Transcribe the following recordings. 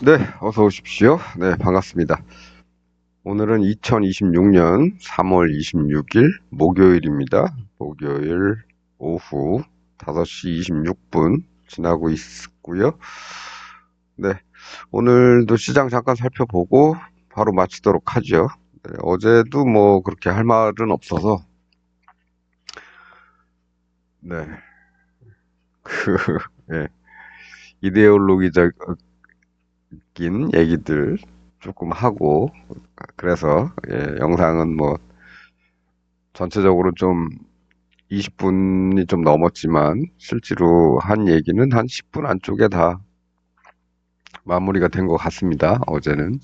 네, 어서 오십시오. 네, 반갑습니다. 오늘은 2026년 3월 26일 목요일입니다. 목요일 오후 5시 26분 지나고 있고요. 네, 오늘도 시장 잠깐 살펴보고 바로 마치도록 하죠. 네, 어제도 뭐 그렇게 할 말은 없어서 네, 그 예, 이데올로기적인 얘기들 조금 하고 그래서 영상은 뭐 전체적으로 좀 20분이 좀 넘었지만 실제로 한 얘기는 한 10분 안쪽에 다 마무리가 된 것 같습니다. 어제는.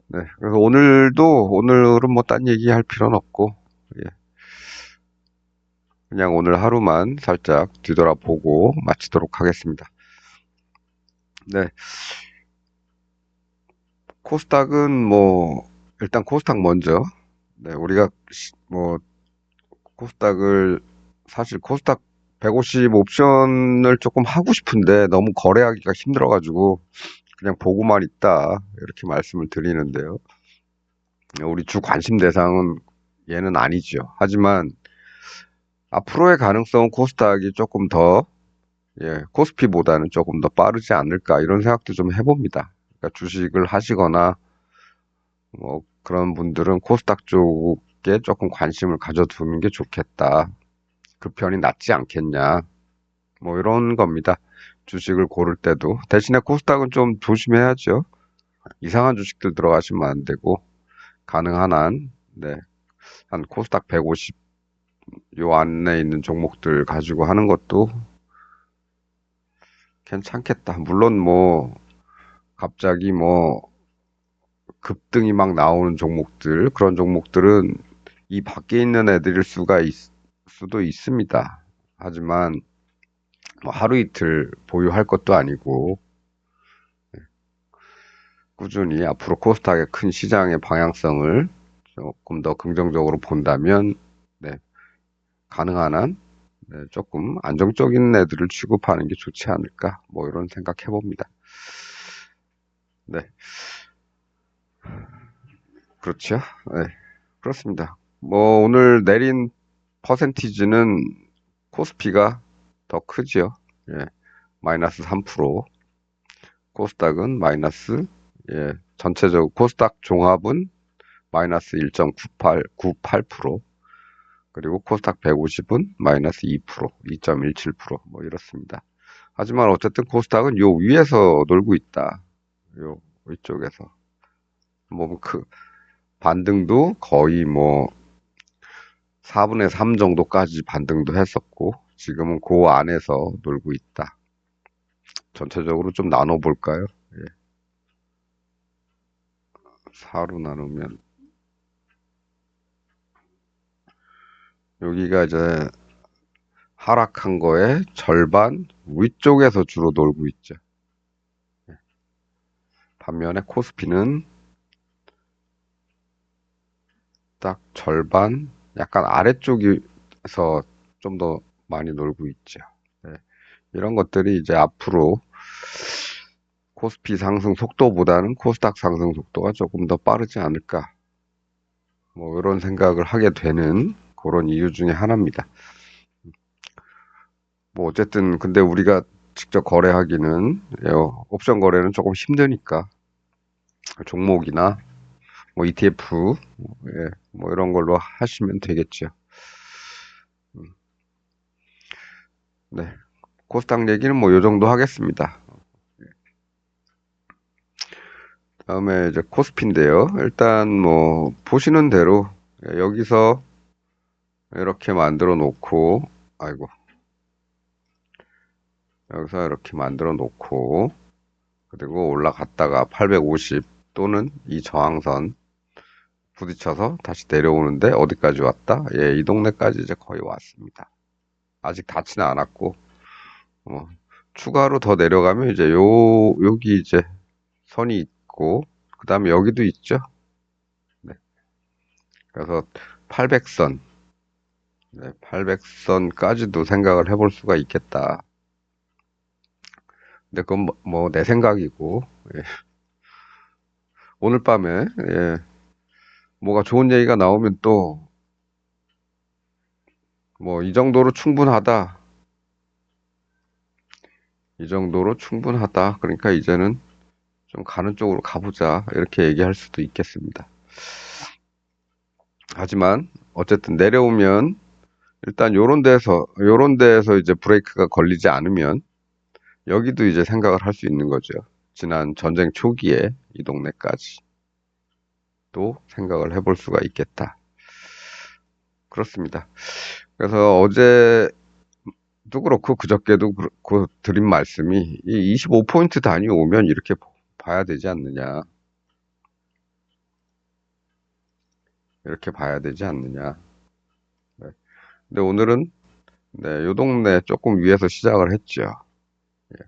네. 그래서 오늘은 뭐 딴 얘기 할 필요는 없고, 예. 그냥 오늘 하루만 살짝 뒤돌아보고 마치도록 하겠습니다. 네. 코스닥은 뭐, 일단 코스닥 먼저. 네. 우리가 뭐, 코스닥을, 사실 코스닥 150 옵션을 조금 하고 싶은데 너무 거래하기가 힘들어가지고, 그냥 보고만 있다 이렇게 말씀을 드리는데요. 우리 주 관심 대상은 얘는 아니죠. 하지만 앞으로의 가능성은 코스닥이 조금 더 코스피보다는 조금 더 빠르지 않을까 이런 생각도 좀 해봅니다. 그러니까 주식을 하시거나 뭐 그런 분들은 코스닥 쪽에 조금 관심을 가져두는 게 좋겠다. 그 편이 낫지 않겠냐. 뭐 이런 겁니다. 주식을 고를 때도 대신에 코스닥은 좀 조심해야죠. 이상한 주식들 들어가시면 안 되고 가능한 한, 네, 한 코스닥 150 요 안에 있는 종목들 가지고 하는 것도 괜찮겠다. 물론 뭐 갑자기 뭐 급등이 막 나오는 종목들, 그런 종목들은 이 밖에 있는 애들일 수도 있습니다. 하지만 뭐 하루 이틀 보유할 것도 아니고 꾸준히 앞으로 코스닥의 큰 시장의 방향성을 조금 더 긍정적으로 본다면 네, 가능한 한 조금 안정적인 애들을 취급하는 게 좋지 않을까? 뭐 이런 생각 해봅니다. 네, 그렇죠. 네, 그렇습니다. 뭐 오늘 내린 퍼센티지는 코스피가 더 크지요. 예, 마이너스 3%, 코스닥은 마이너스, 전체적으로 코스닥 종합은 마이너스 1.98%, 그리고 코스닥 150은 마이너스 2%, 2.17%뭐 이렇습니다. 하지만 어쨌든 코스닥은 요 위에서 놀고 있다. 요 위쪽에서. 뭐 그 반등도 거의 뭐 4분의 3 정도까지 반등도 했었고 지금은 그 안에서 놀고 있다. 전체적으로 좀 나눠 볼까요? 4로 나누면 여기가 이제 하락한 거에 절반 위쪽에서 주로 놀고 있죠. 반면에 코스피는 딱 절반 약간 아래쪽에서 좀 더 많이 놀고 있죠. 네. 이런 것들이 이제 앞으로 코스피 상승 속도보다는 코스닥 상승 속도가 조금 더 빠르지 않을까. 뭐 이런 생각을 하게 되는 그런 이유 중에 하나입니다. 뭐 어쨌든 근데 우리가 직접 거래하기는 옵션 거래는 조금 힘드니까 종목이나 뭐 ETF 뭐 이런 걸로 하시면 되겠죠. 네. 코스닥 얘기는 뭐 요 정도 하겠습니다. 다음에 이제 코스피인데요. 일단 뭐 보시는 대로 여기서 이렇게 만들어 놓고 아이고 여기서 이렇게 만들어 놓고 그리고 올라갔다가 850 또는 이 저항선 부딪혀서 다시 내려오는데 어디까지 왔다? 이 동네까지 이제 거의 왔습니다. 아직 닿지는 않았고 어, 추가로 더 내려가면 이제 여기 이제 선이 있고 그 다음에 여기도 있죠. 네. 그래서 800선, 네, 800선까지도 생각을 해볼 수가 있겠다. 근데 그건 뭐 내 생각이고, 예. 오늘 밤에, 예, 뭐가 좋은 얘기가 나오면 또, 뭐, 이 정도로 충분하다. 이 정도로 충분하다. 그러니까 이제는 좀 가는 쪽으로 가보자. 이렇게 얘기할 수도 있겠습니다. 하지만, 어쨌든 내려오면, 일단 요런 데에서 이제 브레이크가 걸리지 않으면, 여기도 이제 생각을 할 수 있는 거죠. 지난 전쟁 초기에 이 동네까지 또 생각을 해볼 수가 있겠다. 그렇습니다. 그래서 어제도 그렇고 그저께도 그렇고 드린 말씀이 이 25포인트 단위 오면 이렇게 봐야 되지 않느냐. 이렇게 봐야 되지 않느냐. 네. 근데 오늘은 네, 요 동네 조금 위에서 시작을 했죠. 예.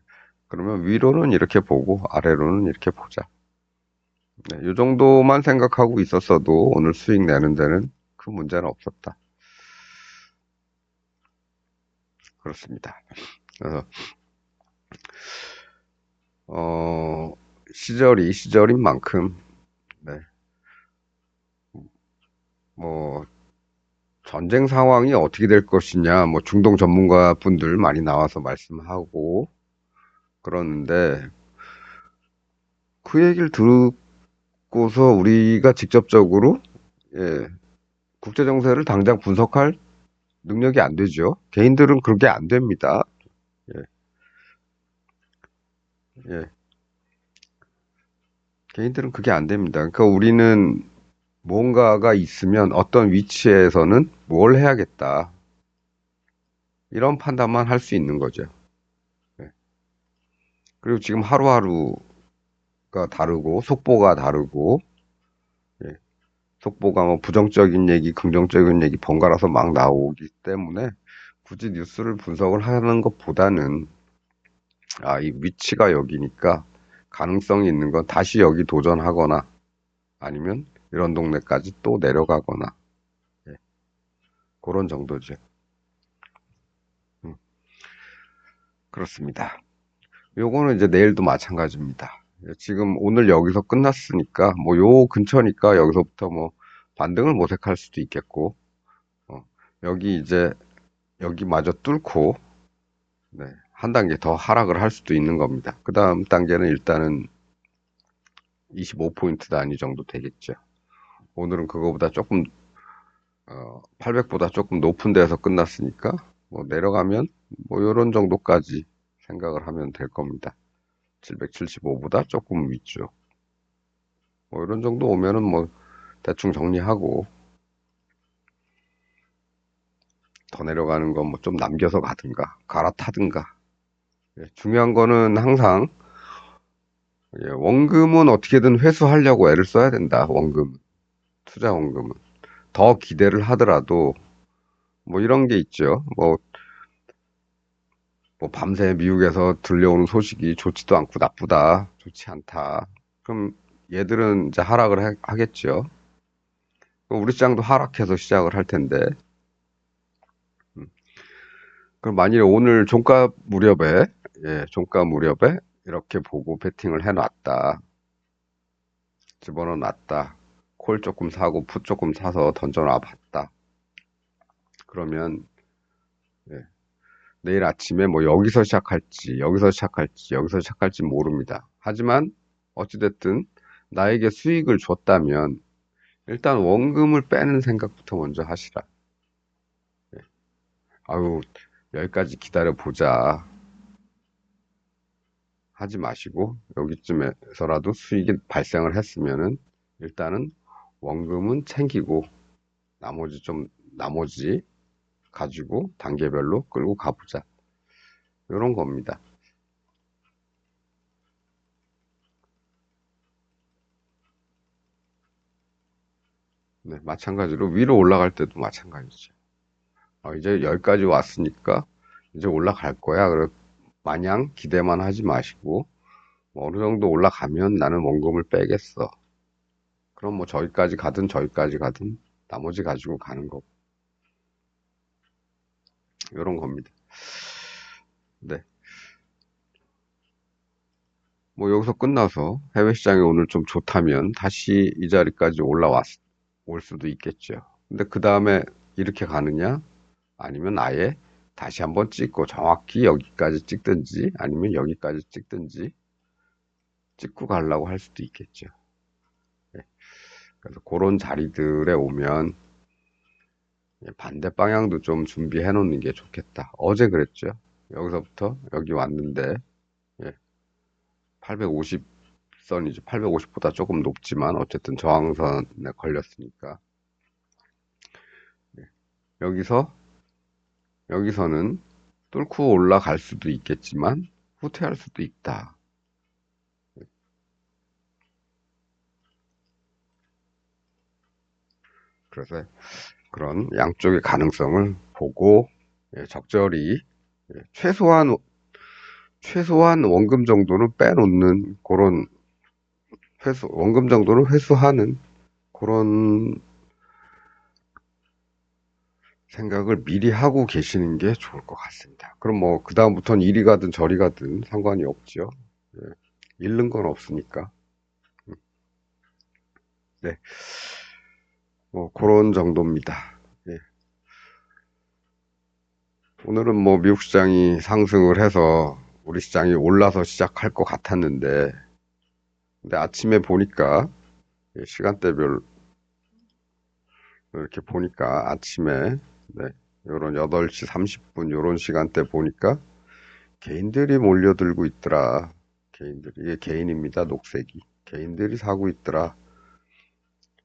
그러면 위로는 이렇게 보고 아래로는 이렇게 보자. 네, 요 정도만 생각하고 있었어도 오늘 수익 내는 데는 큰 문제는 없었다. 그렇습니다. 그래서 어, 시절인 만큼 네, 뭐 전쟁 상황이 어떻게 될 것이냐, 뭐 중동 전문가 분들 많이 나와서 말씀하고 그러는데 그 얘기를 듣고서 우리가 직접적으로 예, 국제 정세를 당장 분석할 능력이 안 되죠. 개인들은 그게 안 됩니다. 예, 예. 개인들은 그게 안 됩니다. 그러니까 우리는 뭔가가 있으면 어떤 위치에서는 뭘 해야겠다. 이런 판단만 할 수 있는 거죠. 예. 그리고 지금 하루하루가 다르고, 속보가 다르고, 예. 속보가 뭐 부정적인 얘기, 긍정적인 얘기 번갈아서 막 나오기 때문에 굳이 뉴스를 분석을 하는 것보다는, 아, 이 위치가 여기니까 가능성이 있는 건 다시 여기 도전하거나 아니면 이런 동네까지 또 내려가거나, 예. 그런 정도죠. 음, 그렇습니다. 요거는 이제 내일도 마찬가지입니다. 지금 오늘 여기서 끝났으니까 뭐 요 근처니까 여기서부터 뭐 반등을 모색할 수도 있겠고 어, 여기 이제 여기마저 뚫고 네, 한 단계 더 하락을 할 수도 있는 겁니다. 그 다음 단계는 일단은 25포인트 단위 정도 되겠죠. 오늘은 그거보다 조금 800보다 조금 높은 데에서 끝났으니까 뭐 내려가면 뭐 요런 정도까지 생각을 하면 될 겁니다. 775보다 조금 위쪽. 뭐 이런 정도 오면은 뭐 대충 정리하고 더 내려가는 건 뭐 좀 남겨서 가든가 갈아타든가. 예, 중요한 거는 항상 예, 원금은 어떻게든 회수하려고 애를 써야 된다. 원금 투자 원금은 더 기대를 하더라도 뭐 이런 게 있죠. 뭐 밤새 미국에서 들려오는 소식이 좋지도 않고 나쁘다, 좋지 않다. 그럼 얘들은 이제 하락을 하겠죠. 그럼 우리 시장도 하락해서 시작을 할 텐데. 음, 그럼 만일에 오늘 종가 무렵에, 예, 종가 무렵에 이렇게 보고 베팅을 해놨다. 집어넣어 놨다. 콜 조금 사고 풋 조금 사서 던져놔 봤다. 그러면, 예, 내일 아침에 뭐 여기서 시작할지 모릅니다. 하지만, 어찌됐든 나에게 수익을 줬다면, 일단 원금을 빼는 생각부터 먼저 하시라. 예. 아유, 여기까지 기다려 보자. 하지 마시고 여기쯤에서라도 수익이 발생을 했으면은 일단은 원금은 챙기고 나머지 가지고 단계별로 끌고 가보자. 이런 겁니다. 네, 마찬가지로 위로 올라갈 때도 마찬가지죠. 이제 여기까지 왔으니까 이제 올라갈 거야. 그래 마냥 기대만 하지 마시고 뭐 어느 정도 올라가면 나는 원금을 빼겠어. 그럼 뭐 저기까지 가든 나머지 가지고 가는 거 이런 겁니다. 네. 뭐 여기서 끝나서 해외 시장이 오늘 좀 좋다면 다시 이 자리까지 올 수도 있겠죠. 근데 그 다음에 이렇게 가느냐? 아니면 아예 다시 한번 찍고 정확히 여기까지 찍든지 아니면 여기까지 찍든지 찍고 가려고 할 수도 있겠죠. 예. 그래서 그런 자리들에 오면 반대 방향도 좀 준비해 놓는 게 좋겠다. 어제 그랬죠. 여기서부터 여기 왔는데 850선이죠. 850보다 조금 높지만 어쨌든 저항선에 걸렸으니까 여기서 여기서는 뚫고 올라갈 수도 있겠지만 후퇴할 수도 있다. 그래서 그런 양쪽의 가능성을 보고 적절히 최소한 원금 정도는 빼놓는 그런 원금 정도는 회수하는 그런 생각을 미리 하고 계시는 게 좋을 것 같습니다. 그럼 뭐 그다음부터는 이리 가든 저리 가든 상관이 없죠. 예, 잃는 건 없으니까. 네, 뭐 그런 정도입니다. 예, 오늘은 뭐 미국 시장이 상승을 해서 우리 시장이 올라서 시작할 것 같았는데, 근데 아침에 보니까 시간대별 이렇게 보니까 아침에 요런 8시 30분 요런 시간대 보니까 개인들이 몰려들고 있더라. 이게 개인입니다. 녹색이. 개인들이 사고 있더라.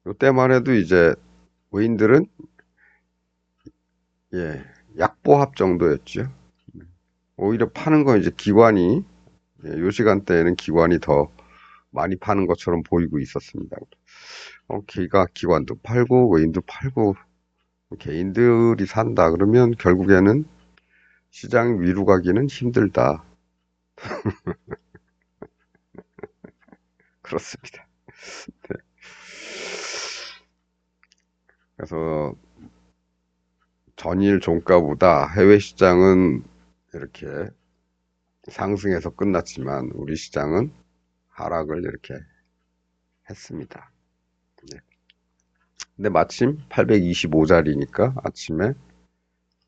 요때만 해도 이제 외인들은 약보합 정도였죠. 오히려 파는 건 이제 기관이 요 시간대에는 기관이 더 많이 파는 것처럼 보이고 있었습니다. 기관도 팔고 외인도 팔고 개인들이 산다 그러면 결국에는 시장 위로 가기는 힘들다. 그렇습니다. 네. 그래서 전일 종가보다 해외 시장은 이렇게 상승해서 끝났지만 우리 시장은 하락을 이렇게 했습니다. 네. 근데 마침 825자리니까 아침에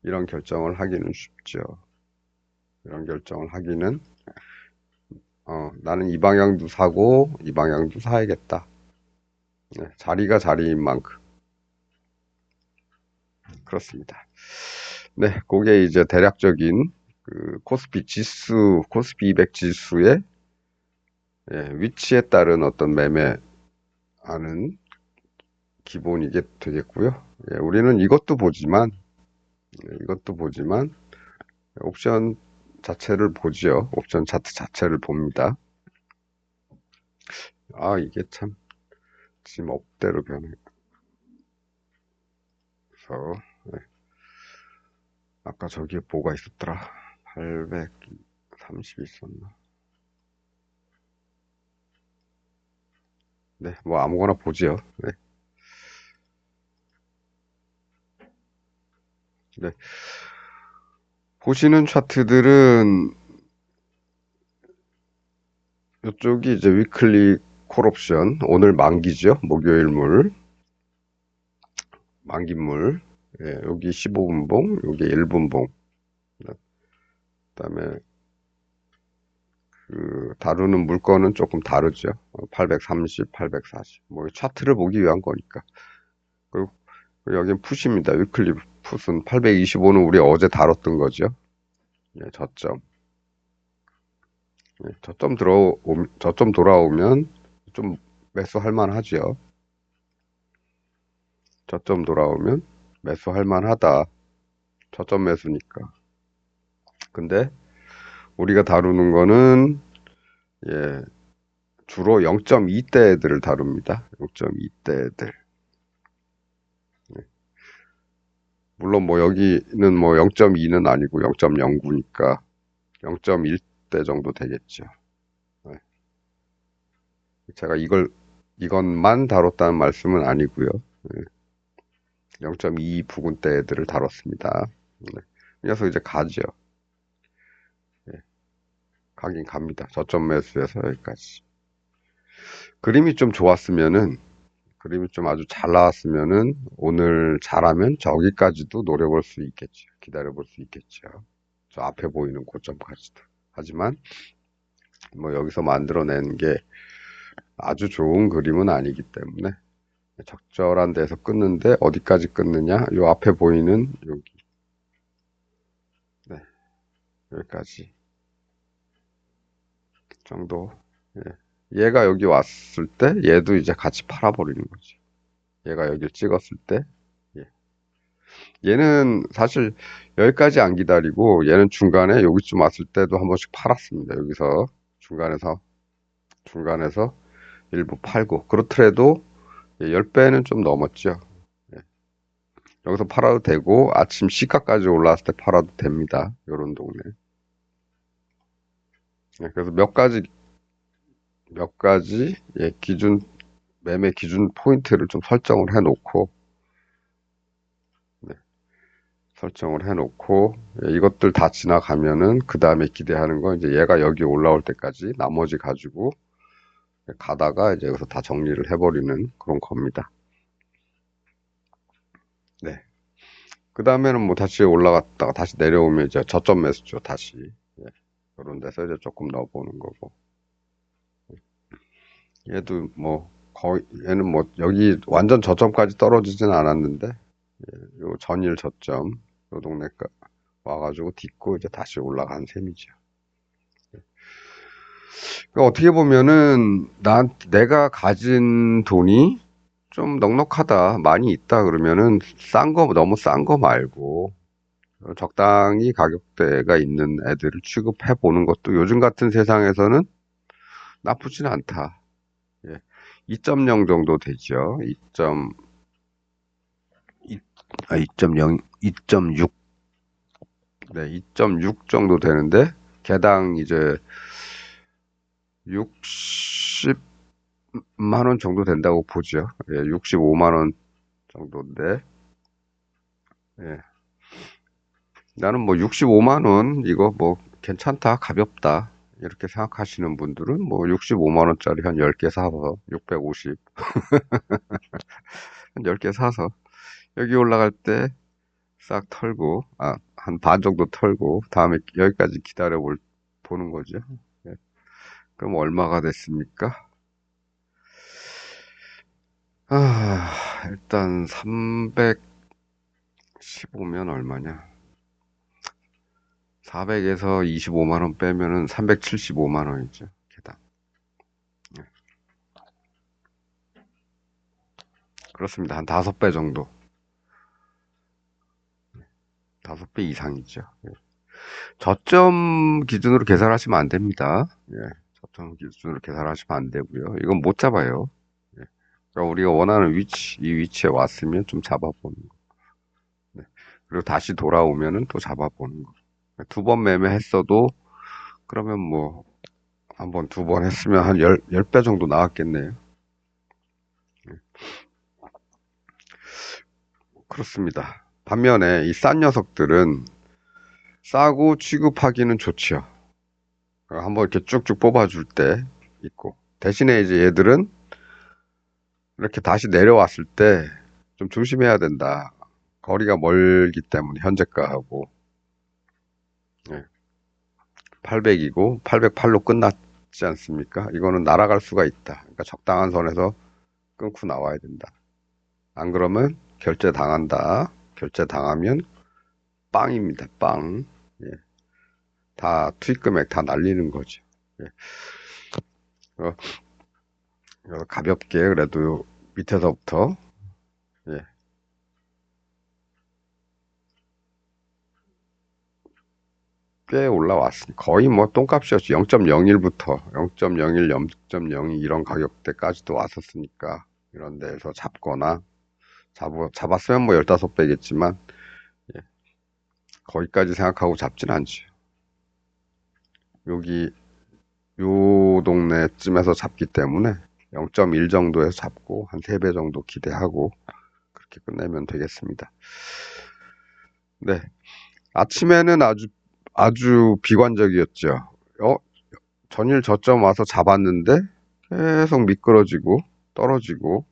이런 결정을 하기는 쉽죠. 이런 결정을 하기는 나는 이 방향도 사고 이 방향도 사야겠다. 네, 자리가 자리인 만큼 그렇습니다. 네, 그게 이제 대략적인 그 코스피 200 지수의 위치에 따른 어떤 매매하는 기본이게 되겠고요. 우리는 이것도 보지만 옵션 자체를 보지요. 옵션 차트 자체를 봅니다. 이게 참 지금 업대로 변해서 아까 저기에 뭐가 있었더라. 830 있었나? 네, 뭐 아무거나 보지요. 네. 네. 보시는 차트들은 이쪽이 이제 위클리 콜옵션 오늘 만기죠. 목요일물 만기물 여기 15분봉 여기 1분봉 그다음에 그 다루는 물건은 조금 다르죠. 830, 840. 뭐 차트를 보기 위한 거니까. 그리고 여긴 풋입니다. 위클리 풋은 825는 우리 어제 다뤘던 거죠. 저점. 저점 돌아오면 좀 매수할 만하죠. 저점 돌아오면 매수할 만하다. 저점 매수니까. 근데 우리가 다루는 거는 주로 0.2대들을 다룹니다. 0.2대들. 물론 뭐 여기는 뭐 0.2는 아니고 0.09니까 0.1대 정도 되겠죠. 제가 이것만 다뤘다는 말씀은 아니고요. 0.2 부근대들을 다뤘습니다. 그래서 이제 가죠. 가긴 갑니다. 저점 매수에서 여기까지. 그림이 좀 좋았으면은, 그림이 좀 아주 잘 나왔으면은, 오늘 잘하면 저기까지도 노려볼 수 있겠죠. 기다려볼 수 있겠죠. 저 앞에 보이는 고점까지도. 하지만, 뭐 여기서 만들어낸 게 아주 좋은 그림은 아니기 때문에, 적절한 데서 끊는데, 어디까지 끊느냐? 요 앞에 보이는 여기. 네, 여기까지 정도. 예. 얘가 여기 왔을 때, 얘도 이제 같이 팔아버리는 거지. 얘가 여기를 찍었을 때, 예. 얘는 사실 여기까지 안 기다리고 얘는 중간에 여기쯤 왔을 때도 한 번씩 팔았습니다. 여기서 중간에서 일부 팔고 그렇더라도 10배는 좀 넘었죠. 예. 여기서 팔아도 되고 아침 시가까지 올라왔을 때 팔아도 됩니다. 요런 동네. 예, 그래서 몇 가지 예, 매매 기준 포인트를 좀 네, 설정을 해놓고 예, 이것들 다 지나가면은 그 다음에 기대하는 건 이제 얘가 여기 올라올 때까지 나머지 가지고 가다가 이제 여기서 다 정리를 해버리는 그런 겁니다. 네. 그 다음에는 뭐 다시 올라갔다가 다시 내려오면 이제 저점 매수죠. 다시. 예. 그런 데서 이제 조금 넣어보는 거고. 얘도 뭐 거의 얘는 뭐 여기 완전 저점까지 떨어지진 않았는데 요 전일 저점 요 동네가 와가지고 딛고 이제 다시 올라간 셈이죠. 그러니까 어떻게 보면은 내가 가진 돈이 좀 넉넉하다, 많이 있다 그러면은 너무 싼 거 말고 적당히 가격대가 있는 애들을 취급해 보는 것도 요즘 같은 세상에서는 나쁘진 않다. 예. 2.0 정도 되죠. 2.0, 2.6, 네, 2.6 정도 되는데 개당 이제 60만 원 정도 된다고 보죠. 예, 65만 원 정도인데, 예. 나는 뭐 65만 원 이거 뭐 괜찮다, 가볍다. 이렇게 생각하시는 분들은 뭐 65만 원짜리 한 10개 사서 650, 한 10개 사서 여기 올라갈 때 싹 털고, 한 반 정도 털고 다음에 여기까지 보는 거죠. 예. 그럼 얼마가 됐습니까? 일단 315면 얼마냐? 400에서 25만 원 빼면은 375만 원이죠. 개당. 예. 그렇습니다. 한 5배 정도. 5배 이상이죠. 예. 저점 기준으로 계산하시면 안 됩니다. 예. 저점 기준으로 계산하시면 안 되고요. 이건 못 잡아요. 예. 그러니까 우리가 원하는 이 위치에 왔으면 좀 잡아보는 거. 네. 그리고 다시 돌아오면은 또 잡아보는 거. 2번 매매했어도 그러면 뭐 한 번, 2번 했으면 한 10배 정도 나왔겠네요. 그렇습니다. 반면에 이 싼 녀석들은 싸고 취급하기는 좋지요. 한번 이렇게 쭉쭉 뽑아줄 때 있고. 대신에 이제 얘들은 이렇게 다시 내려왔을 때 좀 조심해야 된다. 거리가 멀기 때문에 현재가하고 800이고 808로 끝났지 않습니까? 이거는 날아갈 수가 있다. 그러니까 적당한 선에서 끊고 나와야 된다. 안 그러면 결제 당한다. 결제 당하면 빵입니다. 빵. 예. 다 투입 금액 다 날리는 거죠. 예. 어, 가볍게 그래도 밑에서부터 예. 꽤 올라왔으니 거의 뭐 똥값이었지. 0.01부터 0.01, 0.02 이런 가격대까지도 왔었으니까 이런 데에서 잡았으면 뭐 15배겠지만 거기까지 생각하고 잡진 않죠. 여기 요 동네쯤에서 잡기 때문에 0.1 정도에서 잡고 한 3배 정도 기대하고 그렇게 끝내면 되겠습니다. 네. 아침에는 아주 비관적이었죠. 어, 전일 저점 와서 잡았는데 계속 미끄러지고 떨어지고,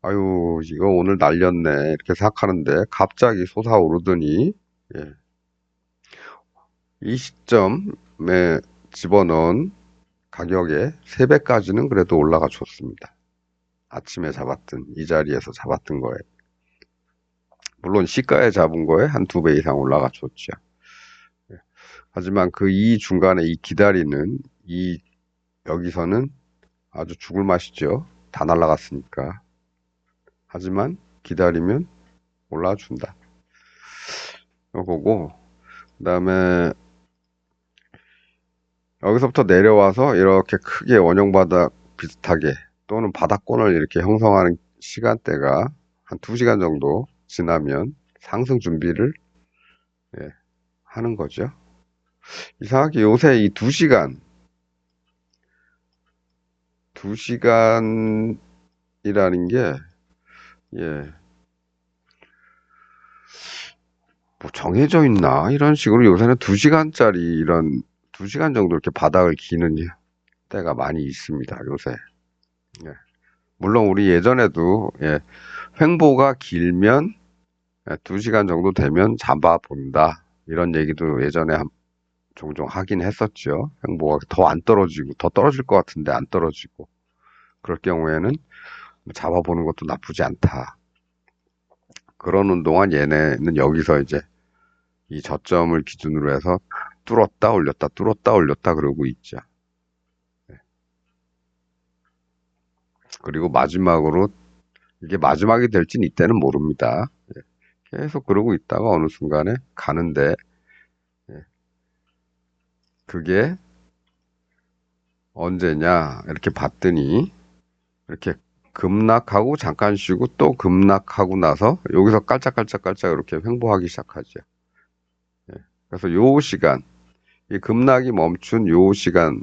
아유, 이거 오늘 날렸네 이렇게 생각하는데 갑자기 솟아오르더니, 예, 이 시점에 집어넣은 가격의 3배까지는 그래도 올라가 줬습니다. 아침에 잡았던 이 자리에서 잡았던 거에, 물론 시가에 잡은 거에 한 2배 이상 올라가 줬죠. 예. 하지만 그 이 중간에 이 기다리는 이 여기서는 아주 죽을 맛이죠. 다 날라갔으니까. 하지만 기다리면 올라와 준다. 이거고, 그다음에 여기서부터 내려와서 이렇게 크게 원형바닥 비슷하게 또는 바닥권을 이렇게 형성하는 시간대가 한 2시간 정도 지나면 상승 준비를, 예, 하는 거죠. 이상하게 요새 이 2시간이라는 게, 예, 뭐 정해져 있나? 이런 식으로 요새는 2시간짜리 이런 2시간 정도 이렇게 바닥을 기는 때가 많이 있습니다. 요새. 예. 물론 우리 예전에도, 예, 횡보가 길면, 예, 2시간 정도 되면 잡아본다. 이런 얘기도 예전에 종종 하긴 했었죠. 횡보가 더 안 떨어지고, 더 떨어질 것 같은데 안 떨어지고. 그럴 경우에는 잡아보는 것도 나쁘지 않다. 그러는 동안 얘네는 여기서 이제 이 저점을 기준으로 해서 뚫었다 올렸다 뚫었다 올렸다 그러고 있죠. 그리고 마지막으로 이게 마지막이 될진 이때는 모릅니다. 예. 계속 그러고 있다가 어느 순간에 가는데, 예, 그게 언제냐 이렇게 봤더니 이렇게 급락하고 잠깐 쉬고 또 급락하고 나서 여기서 깔짝깔짝깔짝 이렇게 횡보하기 시작하죠. 예. 그래서 요 시간, 이 급락이 멈춘 요 시간,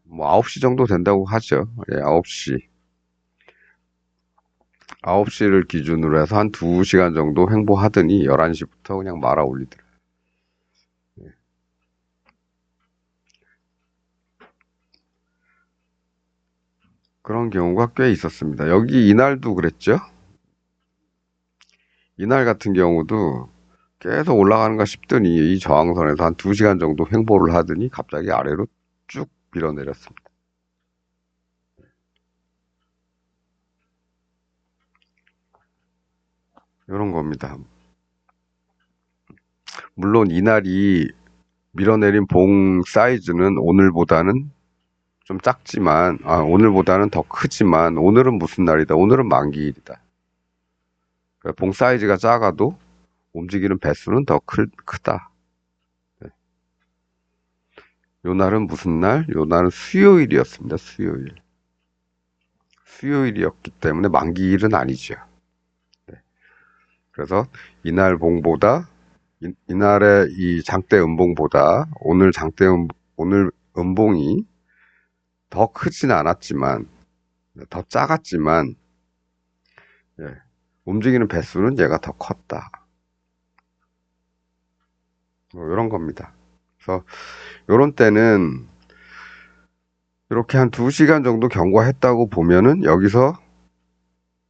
뭐 9시 정도 된다고 하죠. 예, 9시. 9시를 기준으로 해서 한 2시간 정도 횡보하더니 11시부터 그냥 말아 올리더라고요. 그런 경우가 꽤 있었습니다. 여기 이날도 그랬죠? 이날 같은 경우도 계속 올라가는가 싶더니 이 저항선에서 한 2시간 정도 횡보를 하더니 갑자기 아래로 쭉 밀어내렸습니다. 이런 겁니다. 물론 이날이 밀어내린 봉 사이즈는 오늘보다는 좀 작지만, 오늘보다는 더 크지만, 오늘은 무슨 날이다? 오늘은 만기일이다. 그러니까 봉 사이즈가 작아도 움직이는 배수는 더 크다. 네. 요 날은 무슨 날? 요 날은 수요일이었습니다. 수요일. 수요일이었기 때문에 만기일은 아니죠. 네. 그래서 이날 봉보다, 이날의 이 장대 음봉보다 오늘 음봉이 더 크진 않았지만, 더 작았지만, 예, 움직이는 배수는 얘가 더 컸다. 뭐 이런 겁니다. 그래서 요런 때는 이렇게 한 2시간 정도 경과했다고 보면은 여기서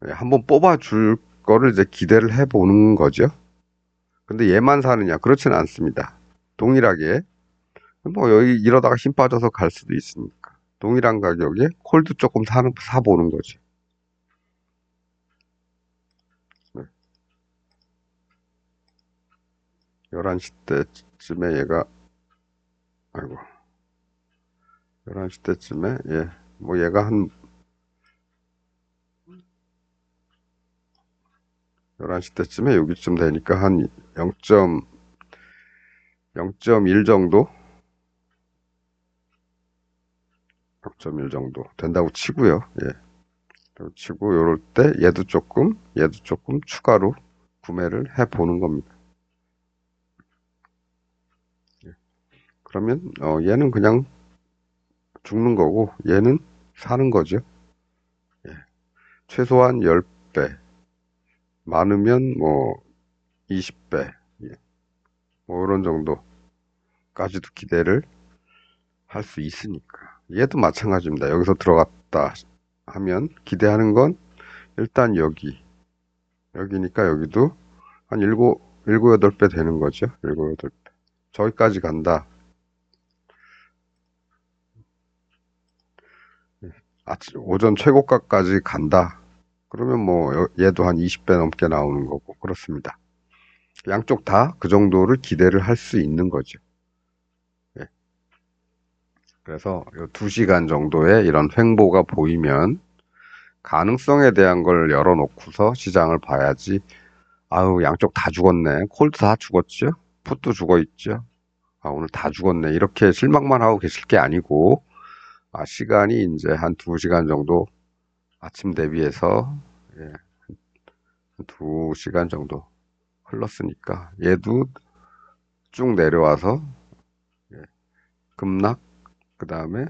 한번 뽑아줄 거를 이제 기대를 해보는 거죠. 근데 얘만 사느냐? 그렇지는 않습니다. 동일하게 뭐 여기 이러다가 힘 빠져서 갈 수도 있으니까 동일한 가격에 콜도 조금 사보는 거죠. 네. 11시 때쯤에 얘가, 아이고, 11시 때쯤에, 예, 뭐 얘가 한 11시 때쯤에 여기쯤 되니까 한 0.1 정도? 0.1 정도 된다고 치고요. 예. 그리고 치고 요럴 때 얘도 조금 추가로 구매를 해 보는 겁니다. 예. 그러면 얘는 그냥 죽는 거고 얘는 사는 거죠. 예. 최소한 10배, 많으면 뭐 20배, 예. 뭐 이런 정도까지도 기대를 할 수 있으니까. 얘도 마찬가지입니다. 여기서 들어갔다 하면 기대하는 건 일단 여기니까 여기도 한 일곱, 여덟 배 되는 거죠. 일곱, 여덟 배. 저기까지 간다. 오전 최고가까지 간다. 그러면 뭐 얘도 한 20배 넘게 나오는 거고 그렇습니다. 양쪽 다 그 정도를 기대를 할 수 있는 거죠. 예. 그래서 2시간 정도의 이런 횡보가 보이면 가능성에 대한 걸 열어놓고서 시장을 봐야지. 아우, 양쪽 다 죽었네. 콜도 다 죽었죠? 풋도 죽어 있죠? 아, 오늘 다 죽었네. 이렇게 실망만 하고 계실 게 아니고, 시간이 이제 한 2시간 정도 아침 대비해서, 예, 2시간 정도 흘렀으니까, 얘도 쭉 내려와서, 예, 급락, 그 다음에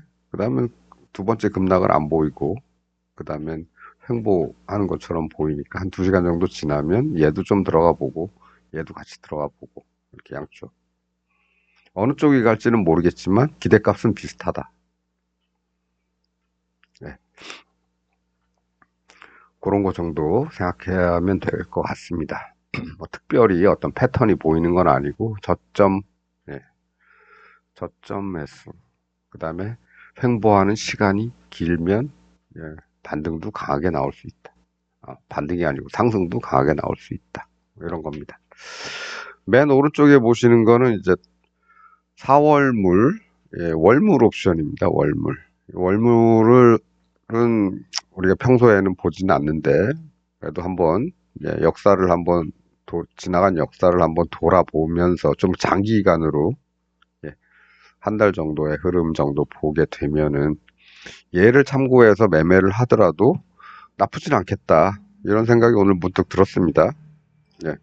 두 번째 급락은 안 보이고, 그 다음엔 횡보하는 것처럼 보이니까 한 2시간 정도 지나면 얘도 좀 들어가 보고, 얘도 같이 들어가 보고, 이렇게 양쪽. 어느 쪽이 갈지는 모르겠지만, 기대값은 비슷하다. 네. 그런 거 정도 생각하면 될 것 같습니다. 뭐 특별히 어떤 패턴이 보이는 건 아니고 예, 저점 매수, 그 다음에 횡보하는 시간이 길면 예, 반등도 강하게 나올 수 있다. 반등이 아니고 상승도 강하게 나올 수 있다. 이런 겁니다. 맨 오른쪽에 보시는 거는 이제 4월물, 예, 월물 옵션입니다. 월물. 월물은 우리가 평소에는 보지는 않는데 그래도 한번 역사를 한번 지나간 역사를 한번 돌아보면서 좀 장기간으로 한 달 정도의 흐름 정도 보게 되면은 얘를 참고해서 매매를 하더라도 나쁘진 않겠다 이런 생각이 오늘 문득 들었습니다. 예.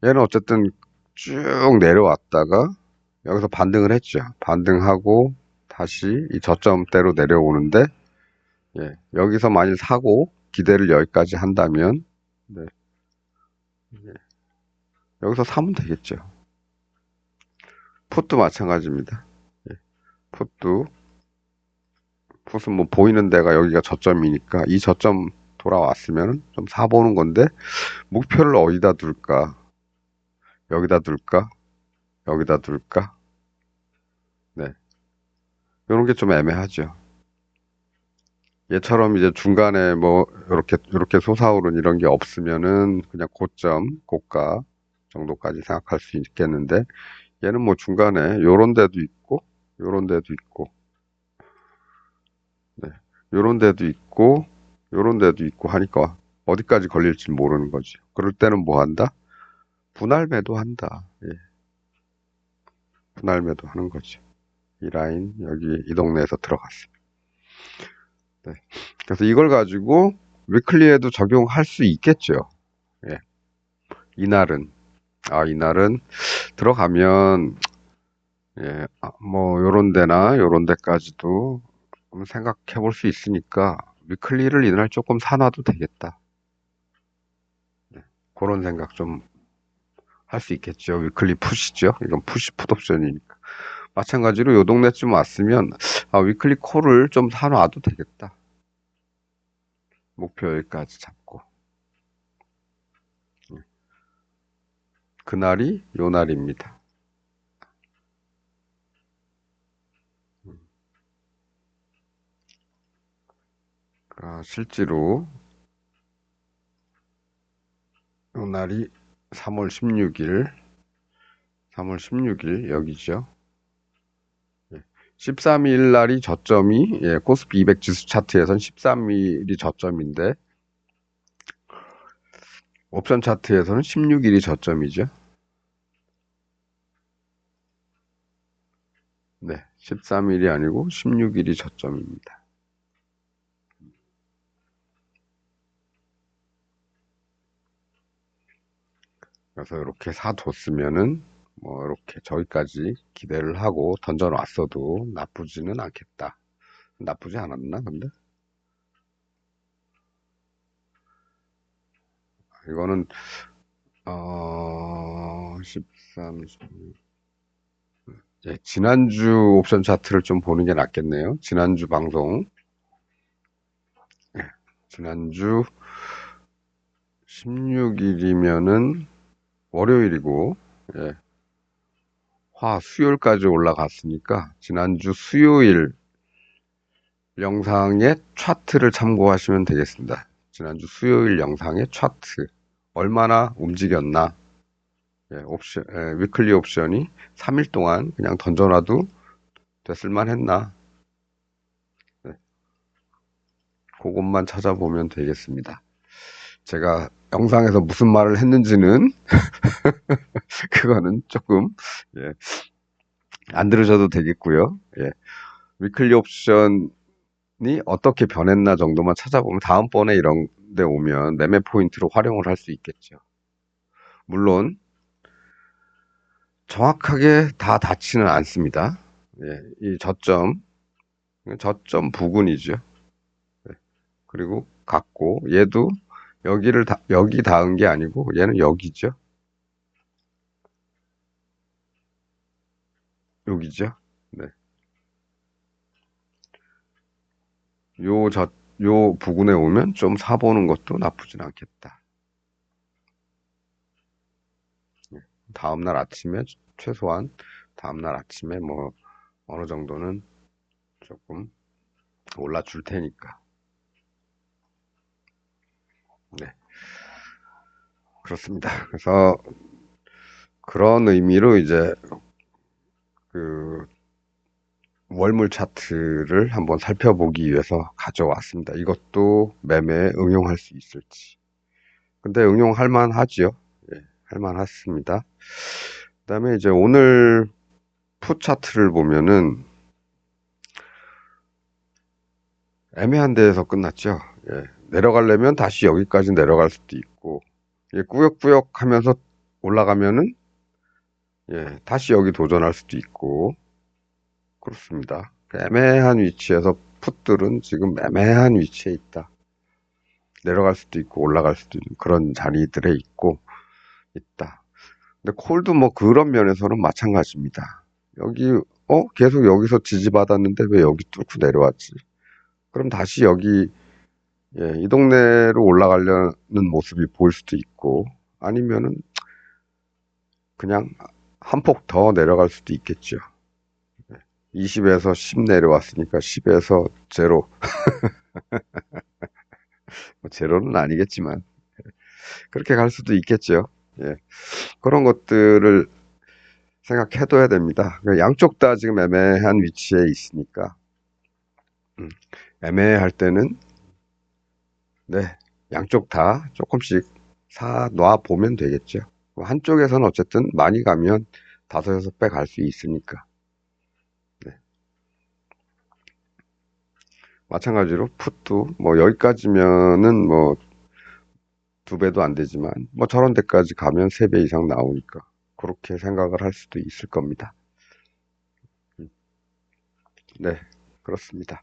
얘는 어쨌든 쭉 내려왔다가 여기서 반등을 했죠. 반등하고 다시 이 저점대로 내려오는데 여기서 만일 사고 기대를 여기까지 한다면 네, 여기서 사면 되겠죠. 풋도 마찬가지입니다. 예, 풋도 풋은 뭐 보이는 데가 여기가 저점이니까 이 저점 돌아왔으면 좀 사보는 건데 목표를 어디다 둘까? 여기다 둘까? 여기다 둘까? 네, 이런 게 좀 애매하죠. 얘처럼 이제 중간에 뭐 이렇게 솟아오른 이런 게 없으면은 그냥 고점, 고가 정도까지 생각할 수 있겠는데 얘는 뭐 중간에 요런 데도 있고 요런 데도 있고 네. 요런 데도 있고 요런 데도 있고 하니까 어디까지 걸릴지 모르는 거지. 그럴 때는 뭐 한다? 분할 매도한다. 예, 분할 매도하는 거죠. 이 라인 여기 이 동네에서 들어갔어. 네. 그래서 이걸 가지고 위클리에도 적용할 수 있겠죠. 예. 이날은 이날은 들어가면 뭐 요런 데나 요런 데까지도 한번 생각해 볼 수 있으니까 위클리를 이날 조금 사놔도 되겠다. 네. 그런 생각 좀 할 수 있겠죠. 위클리 푸시죠. 이건 푸시 풋옵션이니까. 마찬가지로 요 동네쯤 왔으면 위클리 콜을 좀 사놔도 되겠다. 목표 여기까지 잡고. 그날이 요 날입니다. 실제로 요 날이 3월 16일, 3월 16일 여기죠. 13일 날이 저점이 코스피 200 지수 차트에선 13일이 저점인데 옵션 차트에서는 16일이 저점이죠. 네, 13일이 아니고 16일이 저점입니다. 그래서 이렇게 사뒀으면은 뭐 이렇게 저기까지 기대를 하고 던져놨어도 나쁘지는 않겠다. 나쁘지 않았나 근데? 이거는 13, 16, 지난주 옵션 차트를 좀 보는 게 낫겠네요. 지난주 방송, 예, 지난주 16일이면은 월요일이고, 예, 수요일까지 올라갔으니까, 지난주 수요일 영상의 차트를 참고하시면 되겠습니다. 지난주 수요일 영상의 차트. 얼마나 움직였나. 위클리 옵션이 3일 동안 그냥 던져놔도 됐을만 했나. 네, 그것만 찾아보면 되겠습니다. 제가 영상에서 무슨 말을 했는지는 그거는 조금 예, 안 들으셔도 되겠고요. 예, 위클리 옵션이 어떻게 변했나 정도만 찾아보면 다음번에 이런 데 오면 매매 포인트로 활용을 할 수 있겠죠. 물론 정확하게 다 닿지는 않습니다. 예, 이 저점 부근이죠. 예, 그리고 같고 얘도 여기 닿은 게 아니고 얘는 여기죠. 여기죠. 네. 요, 요 부근에 오면 좀 사보는 것도 나쁘진 않겠다. 예. 다음날 아침에, 최소한 다음날 아침에 뭐, 어느 정도는 조금 올라줄 테니까. 네. 그렇습니다. 그래서 그런 의미로 이제 그 월물 차트를 한번 살펴보기 위해서 가져왔습니다. 이것도 매매에 응용할 수 있을지. 근데 응용할 만하지요. 예, 할 만하습니다. 그다음에 이제 오늘 풋 차트를 보면은 애매한 데에서 끝났죠. 예, 내려가려면 다시 여기까지 내려갈 수도 있고, 예, 꾸역꾸역 하면서 올라가면은, 예, 다시 여기 도전할 수도 있고, 그렇습니다. 애매한 위치에서 풋들은 지금 애매한 위치에 있다. 내려갈 수도 있고, 올라갈 수도 있는 그런 자리들에 있다. 근데 콜도 뭐 그런 면에서는 마찬가지입니다. 여기, 계속 여기서 지지받았는데 왜 여기 뚫고 내려왔지? 그럼 다시 여기 예, 이 동네로 올라가려는 모습이 보일 수도 있고, 아니면은 그냥 한 폭 더 내려갈 수도 있겠죠. 20에서 10 내려왔으니까 10에서 제로. 뭐 제로는 아니겠지만, 그렇게 갈 수도 있겠죠. 예, 그런 것들을 생각해둬야 됩니다. 그러니까 양쪽 다 지금 애매한 위치에 있으니까, 음, 애매할 때는, 네, 양쪽 다 조금씩 사 놔 보면 되겠죠. 한쪽에서는 어쨌든 많이 가면 다섯 여섯 배 갈 수 있으니까. 네. 마찬가지로 풋도 뭐 여기까지면은 뭐 두 배도 안 되지만 뭐 저런 데까지 가면 세 배 이상 나오니까 그렇게 생각을 할 수도 있을 겁니다. 음, 네, 그렇습니다.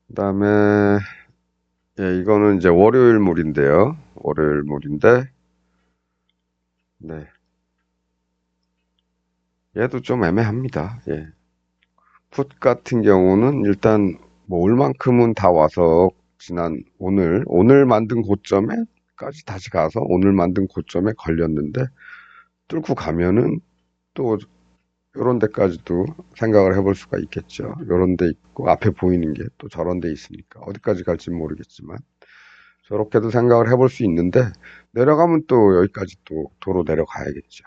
그다음에 예, 이거는 이제 월요일물인데요. 월요일물인데 네, 얘도 좀 애매합니다. 예. 풋 같은 경우는 일단 뭐 올 만큼은 다 와서 오늘 만든 고점에까지 다시 가서 오늘 만든 고점에 걸렸는데 뚫고 가면은 또 요런 데까지도 생각을 해볼 수가 있겠죠. 요런 데 있고 앞에 보이는 게 또 저런 데 있으니까 어디까지 갈지 모르겠지만 저렇게도 생각을 해볼 수 있는데 내려가면 또 여기까지 또 도로 내려가야겠죠.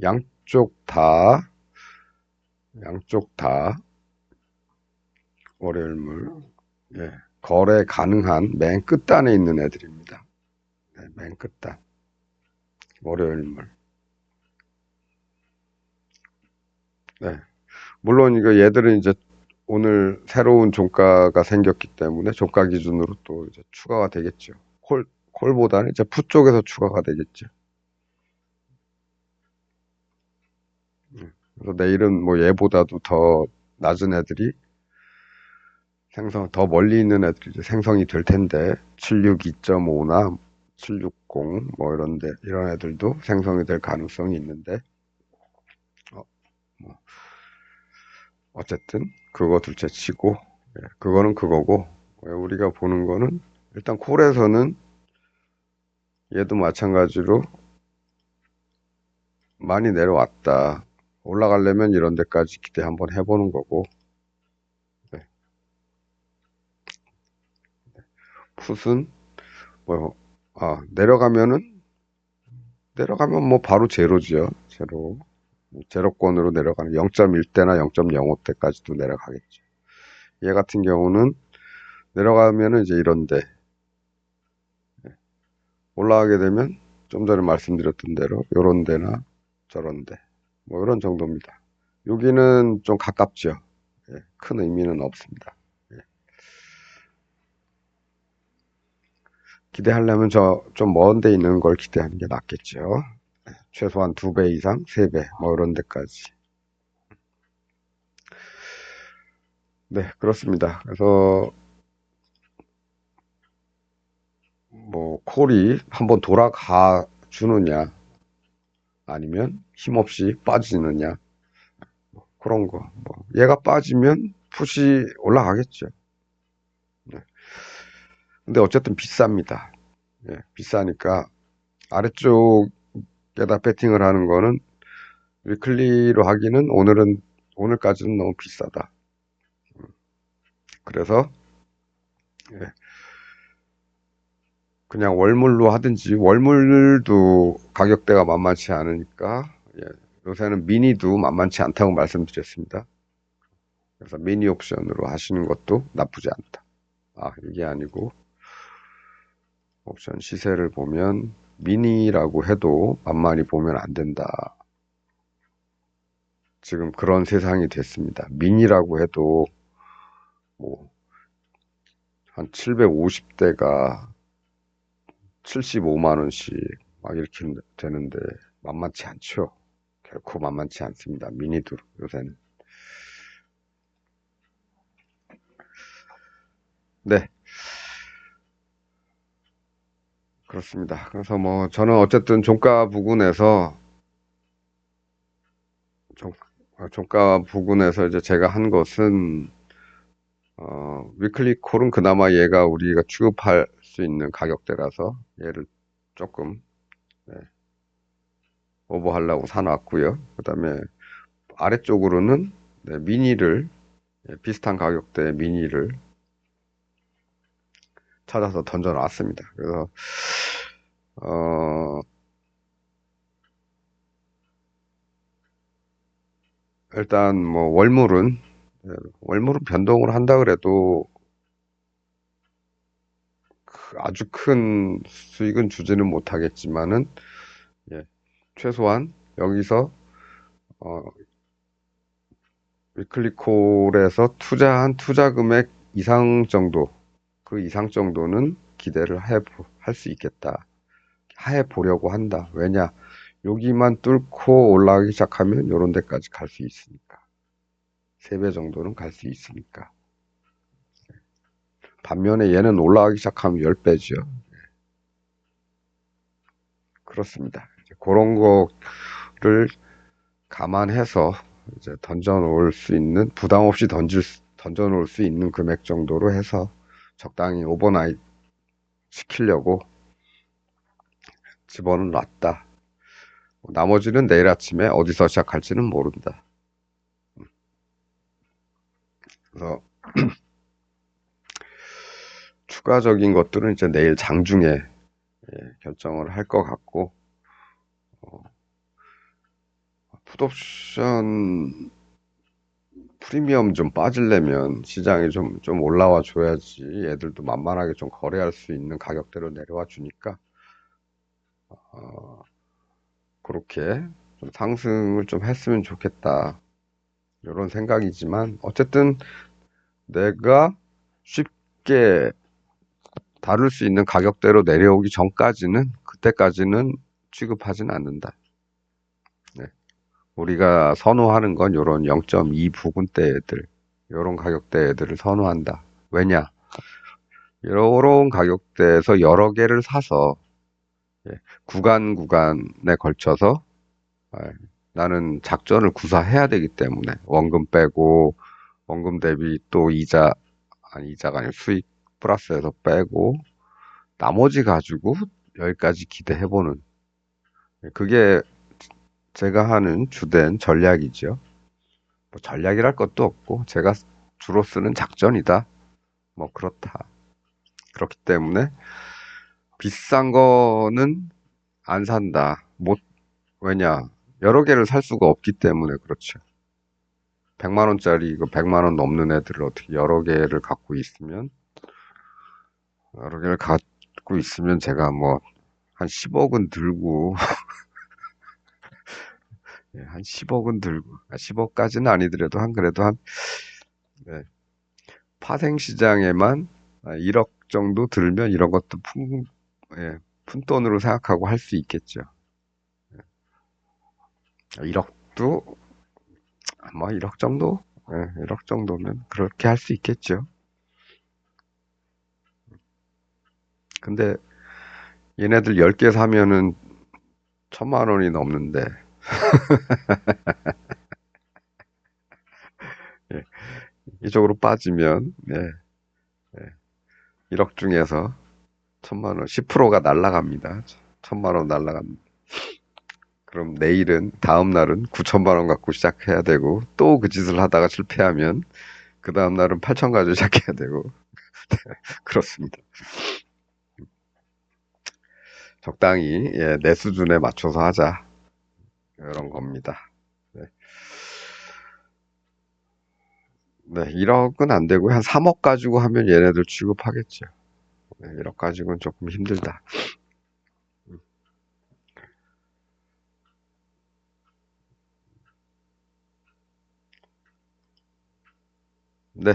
양쪽 다 양쪽 다 월요일물 예, 거래 가능한 맨 끝단에 있는 애들입니다. 네, 맨 끝단 월요일물. 네. 물론 이거 얘들은 이제 오늘 새로운 종가가 생겼기 때문에 종가 기준으로 또 이제 추가가 되겠죠. 콜보다는 이제 풋 쪽에서 추가가 되겠죠. 그래서 내일은 뭐 얘보다도 더 낮은 애들이 더 멀리 있는 애들이 이제 생성이 될 텐데, 762.5나 760 뭐 이런 애들도 생성이 될 가능성이 있는데 어, 뭐 어쨌든 그거 둘째 치고 그거는 그거고 우리가 보는 거는 일단 콜에서는 얘도 마찬가지로 많이 내려왔다. 올라가려면 이런 데까지 기대 한번 해보는 거고 네. 풋은 뭐 내려가면 뭐 바로 제로지요. 제로권으로 내려가는 0.1대나 0.05대까지도 내려가겠죠. 얘 같은 경우는 내려가면은 이제 이런데 올라가게 되면 좀 전에 말씀드렸던 대로 요런 데나 저런 데 뭐 이런 정도입니다. 여기는 좀 가깝죠. 큰 의미는 없습니다. 예. 기대하려면 저 좀 먼 데 있는 걸 기대하는 게 낫겠죠. 최소한 2배 이상, 3배 뭐 이런 데까지. 네, 그렇습니다. 그래서 뭐 콜이 한번 돌아가 주느냐 아니면 힘없이 빠지느냐 그런 거. 뭐 얘가 빠지면 풋이 올라가겠죠. 네. 근데 어쨌든 비쌉니다. 비싸니까 아래쪽에다 배팅을 하는 거는 위클리로 하기는 오늘까지는 너무 비싸다. 그래서 예, 그냥 월물로 하든지 월물도 가격대가 만만치 않으니까 요새는 미니도 만만치 않다고 말씀드렸습니다. 그래서 미니 옵션으로 하시는 것도 나쁘지 않다. 이게 아니고 옵션 시세를 보면 미니라고 해도 만만히 보면 안 된다. 지금 그런 세상이 됐습니다. 미니라고 해도 뭐 한 750대가 75만 원씩 막 이렇게 되는데 만만치 않죠. 결코 만만치 않습니다. 미니도 요새는. 네, 그렇습니다. 그래서 뭐 저는 어쨌든 종가 부근에서 종, 종가 부근에서 이제 제가 한 것은 위클리 콜은 그나마 얘가 우리가 취급할 수 있는 가격대라서 얘를 조금 네, 오버하려고 사놨고요. 그 다음에 아래쪽으로는 네, 미니를 비슷한 가격대의 미니를 찾아서 던져놨습니다. 그래서 어, 일단 뭐 월물은 변동을 한다 그래도 아주 큰 수익은 주지는 못하겠지만은 예, 최소한 여기서 어, 위클리콜에서 투자한 투자 금액 이상 정도 그 이상 정도는 기대를 할 수 있겠다. 해 보려고 한다. 왜냐? 여기만 뚫고 올라가기 시작하면 이런 데까지 갈 수 있으니까. 3배 정도는 갈 수 있으니까. 반면에 얘는 올라가기 시작하면 10배죠. 그렇습니다. 그런 거를 감안해서 이제 던져 놓을 수 있는, 부담 없이 던져 놓을 수 있는 금액 정도로 해서 적당히 오버나잇 시키려고 집어는 놨다. 나머지는 내일 아침에 어디서 시작할지는 모른다. 그래서 추가적인 것들은 이제 내일 장중에 결정을 할 것 같고, 풋옵션 프리미엄 좀 빠지려면 시장이 좀 올라와 줘야지 애들도 만만하게 좀 거래할 수 있는 가격대로 내려와 주니까, 그렇게 좀 상승을 좀 했으면 좋겠다. 이런 생각이지만, 어쨌든 내가 쉽게 다룰 수 있는 가격대로 내려오기 전까지는, 그때까지는 취급하진 않는다. 네. 우리가 선호하는 건 요런 0.2 부근대 애들, 요런 가격대 애들을 선호한다. 왜냐? 요런 가격대에서 여러 개를 사서 예, 구간에 걸쳐서 예, 나는 작전을 구사해야 되기 때문에 원금 빼고 원금 대비 또 이자가 아니고 수익 플러스해서 빼고 나머지 가지고 여기까지 기대해보는 그게 제가 하는 주된 전략이죠. 뭐 전략이랄 것도 없고 제가 주로 쓰는 작전이다. 뭐 그렇다. 그렇기 때문에 비싼 거는 안 산다. 못 왜냐? 여러 개를 살 수가 없기 때문에 그렇죠. 100만 원짜리 이거 100만 원 넘는 애들을 어떻게 여러 개를 갖고 있으면 제가 뭐 한 10억은 들고 예, 한 10억은 들고 10억까지는 아니더라도 한 그래도 한 네, 파생 시장에만 1억 정도 들면 이런 것도 예, 푼돈으로 생각하고 할 수 있겠죠. 1억도 뭐 1억 정도? 예, 1억 정도면 그렇게 할 수 있겠죠. 근데 얘네들 10개 사면은 1000만 원이 넘는데 예, 이쪽으로 빠지면 예, 1억 중에서 1000만 원, 10%가 날라갑니다. 1000만 원 날라갑니다. 그럼 다음 날은 9천만 원 갖고 시작해야 되고, 또 그 짓을 하다가 실패하면, 그 다음 날은 8천 가지고 시작해야 되고, 그렇습니다. 적당히, 예, 내 수준에 맞춰서 하자. 이런 겁니다. 네. 네, 1억은 안 되고, 한 3억 가지고 하면 얘네들 취급하겠죠. 네, 1억 가지고는 조금 힘들다. 네,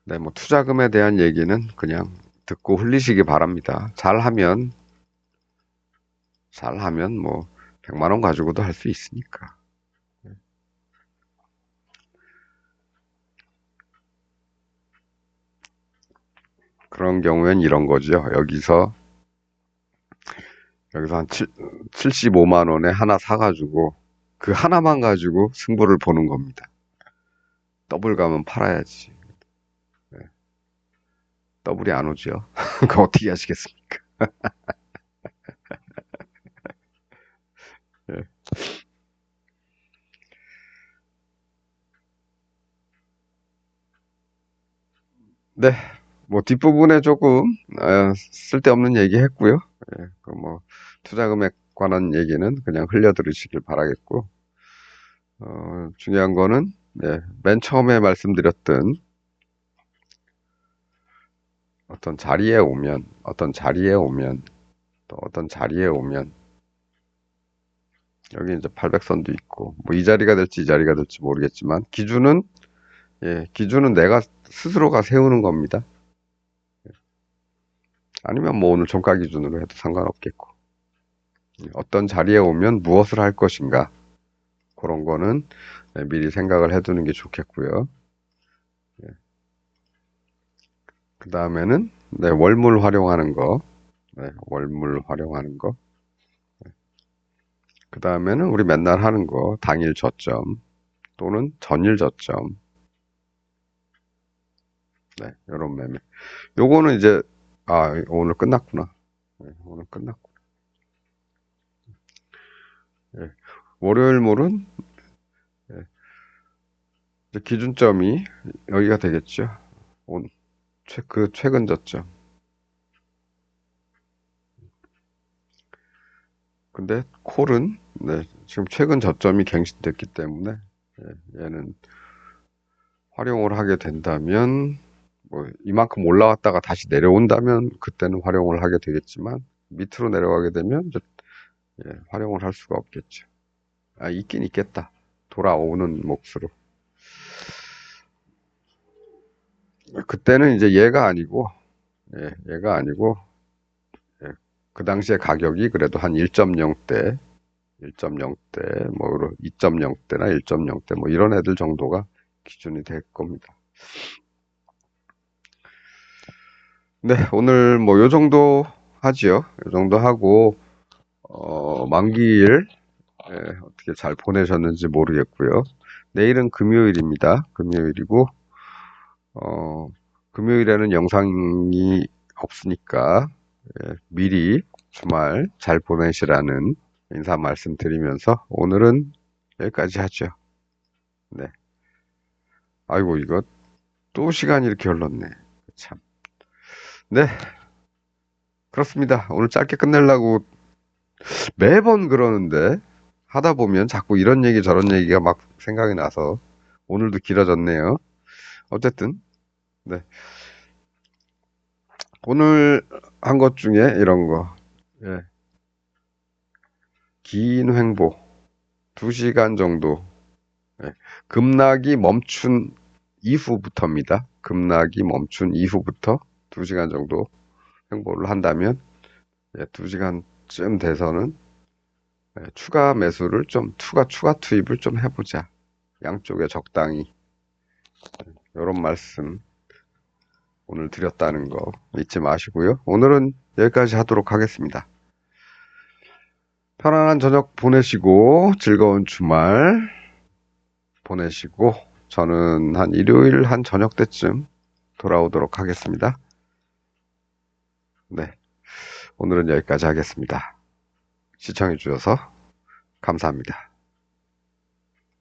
네, 뭐, 투자금에 대한 얘기는 그냥 듣고 흘리시기 바랍니다. 잘하면 뭐, 100만 원 가지고도 할 수 있으니까. 그런 경우엔 이런 거죠. 여기서 한 75만 원에 하나 사가지고 그 하나만 가지고 승부를 보는 겁니다. 더블 가면 팔아야지. 네, 더블이 안 오죠. 그거 어떻게 하시겠습니까? 네, 네, 뭐 뒷부분에 조금 쓸데없는 얘기 했고요. 예, 그뭐 투자금에 관한 얘기는 그냥 흘려 들으시길 바라겠고 중요한 거는 네, 맨 처음에 말씀드렸던 어떤 자리에 오면 여기 이제 800선도 있고, 뭐 이 자리가 될지 이 자리가 될지 모르겠지만, 기준은 내가 스스로가 세우는 겁니다. 아니면 뭐 오늘 종가 기준으로 해도 상관없겠고, 어떤 자리에 오면 무엇을 할 것인가, 그런 거는 미리 생각을 해두는 게 좋겠고요. 그 다음에는, 네, 월물 활용하는 거, 네, 월물 활용하는 거. 그 다음에는 우리 맨날 하는 거, 당일 저점 또는 전일 저점, 네, 이런 매매. 요거는 이제, 오늘 끝났구나. 네, 오늘 끝났고. 예, 월요일몰은 예, 이제 기준점이 여기가 되겠죠. 온, 최근 저점. 근데 콜은 네, 지금 최근 저점이 갱신됐기 때문에 얘는 활용을 하게 된다면 뭐 이만큼 올라왔다가 다시 내려온다면 그때는 활용을 하게 되겠지만 밑으로 내려가게 되면 이제 활용을 할 수가 없겠죠. 있긴 있겠다. 돌아오는 몫으로. 그때는 이제 얘가 아니고 예, 그 당시에 가격이 그래도 한 1.0대, 1.0대, 뭐 2.0대나 1.0대 뭐 이런 애들 정도가 기준이 될 겁니다. 네, 오늘 뭐 요 정도 하지요. 요 정도 하고 만기일 어떻게 잘 보내셨는지 모르겠고요. 내일은 금요일입니다. 금요일이고 어, 금요일에는 영상이 없으니까 미리 주말 잘 보내시라는 인사 말씀드리면서 오늘은 여기까지 하죠. 네. 아이고, 이거 또 시간이 이렇게 흘렀네. 참. 네, 그렇습니다. 오늘 짧게 끝내려고 매번 그러는데 하다 보면 자꾸 이런 얘기 저런 얘기가 막 생각이 나서 오늘도 길어졌네요. 어쨌든, 네. 오늘 한 것 중에 이런 거. 예. 긴 횡보. 2시간 정도. 예. 급락이 멈춘 이후부터입니다. 급락이 멈춘 이후부터 2시간 정도 횡보를 한다면 2시간쯤 돼서는 추가 매수를 좀 추가 투입을 좀 해보자. 양쪽에 적당히 이런 말씀 오늘 드렸다는 거 잊지 마시고요. 오늘은 여기까지 하도록 하겠습니다. 편안한 저녁 보내시고 즐거운 주말 보내시고 저는 한 일요일 한 저녁 때쯤 돌아오도록 하겠습니다. 네, 오늘은 여기까지 하겠습니다. 시청해 주셔서 감사합니다.